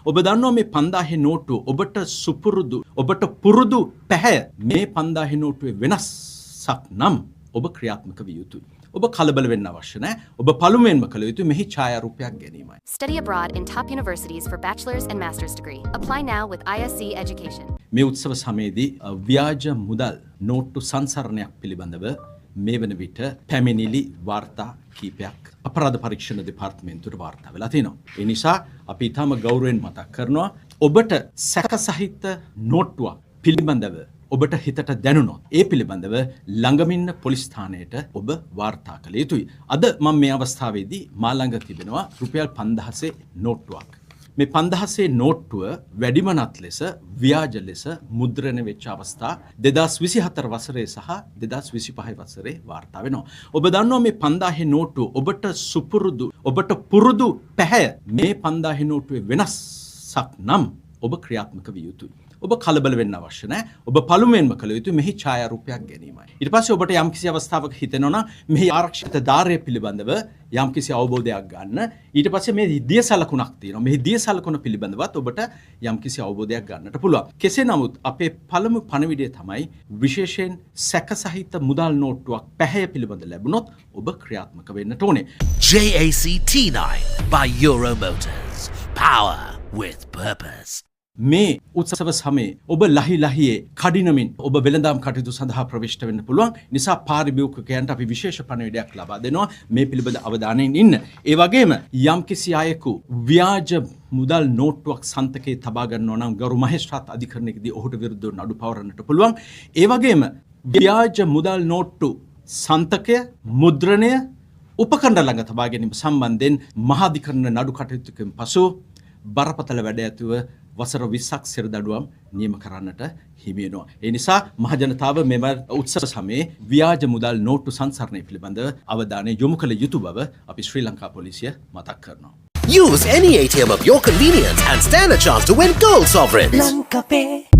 ඔබ දන්නවා මේ 5000 නෝට්ටුව ඔබට සුපුරුදු ඔබට පුරුදු පැහැ මේ 5000 නෝට්ටුවේ වෙනසක් නම් ඔබ ක්‍රියාත්මක විය යුතුයි. ඔබ කලබල වෙන්න අවශ්‍ය නැහැ. ඔබ පළමුවෙන්ම කළ යුතු මෙහි ඡායාරූපයක් ගැනීමයි. Study abroad in top universities for bachelor's and master's degree. Apply now with ISC Education. මේ උත්සව සමයේදී ව්‍යාජ මුදල් නෝට්ටු සංසරණයක් පිළිබඳව මේ වන විට පැමිණිලි වාර්තා කීපයක් අපරාධ පරීක්ෂණ දෙපාර්තමේන්තුවට වාර්තා වෙලා තිනවා. ඒ නිසා අපි ඊටම ගෞරවයෙන් මතක් කරනවා ඔබට සැකසහිත නෝට්ටුවක් පිළිබඳව ඔබට හිතට දැනුණොත් ඒ පිළිබඳව ළඟම ඉන්න පොලිස් ස්ථානයට ඔබ වාර්තා කළ යුතුයි. අද මම මේ අවස්ථාවේදී මා ළඟ තිබෙනවා රුපියල් 5000 නෝට්ටුවක්. මේ 5000 නෝට්ටුව වැඩිමනත් ලෙස ව්‍යාජ ලෙස මුද්‍රණය වෙච්ච අවස්ථා 2024 වසරේ සහ 2025 වසරේ වාර්තා වෙනවා. ඔබ දන්නවා මේ 5000 නෝට්ටුව ඔබට සුපුරුදු ඔබට පුරුදු පැහැ මේ 5000 නෝට්ටුවේ වෙනසක් නම් ඔබ ක්‍රියාත්මක විය යුතුයි. ඔබ කලබල වෙන්න අවශ්‍ය නැහැ. ඔබ පළමුවෙන්ම කළ යුතු මෙහි ඡායාරූපයක් ගැනීමයි. ඊට පස්සේ ඔබට යම්කිසි අවස්ථාවක හිතෙනවා නම් මෙහි ආරක්ෂිත ධාරය පිළිබඳව යම්කිසි අවබෝධයක් ගන්න. ඊට පස්සේ මේ දිය සලකුණක් තියෙනවා. මෙහි දිය සලකුණ පිළිබඳවත් ඔබට යම්කිසි අවබෝධයක් ගන්නට පුළුවන්. කෙසේ නමුත් අපේ පළමු පණිවිඩය තමයි විශේෂයෙන් සැකසහිත මුදල් නෝට්ටුවක් පැහැය පිළිබඳ ලැබුණොත් ඔබ ක්‍රියාත්මක වෙන්නට ඕනේ. JAC T9 by Euro Motors. Power with purpose. මේ උත්සව සමයේ ඔබ ලහි ලහියේ කඩිනමින් ඔබ වෙළඳාම් කටයුතු සඳහා ප්‍රවිෂ්ඨ වෙන්න පුළුවන්. නිසා පාරිභෝගිකයන්ට අපි විශේෂ පණිවිඩයක් ලබා දෙනවා මේ පිළිබඳ අවධානයෙන් ඉන්න. ඒ වගේම යම්කිසි අයෙකු ව්‍යාජ මුදල් නෝට්ටුවක් සන්තකේ තබා ගන්නවා නම් ගරු මහේස්ත්‍රාත් අධිකරණයකදී ඔහුට විරුද්ධව නඩු පවරන්නට පුළුවන්. ඒ වගේම ව්‍යාජ මුදල් නෝට්ටු සන්තකය මුද්‍රණය උපකණ්ඩ ළඟ තබා ගැනීම සම්බන්ධයෙන් මහා අධිකරණ නඩු කටයුතුකින් පසු බරපතල වැඩ ඇතුව වසර 20ක් සිරදඬුවම් නියම කරන්නට හිමි වෙනවා. ඒ නිසා මහ ජනතාව මෙම උත්සව සමයේ ව්‍යාජ මුදල් නෝට්ටු සංසරණය පිළිබඳව අවධානය යොමු කළ යුතු බව අපි ශ්‍රී ලංකා පොලිසිය මතක් කරනවා. Use any ATM of your convenience and stand a chance to win gold sovereigns.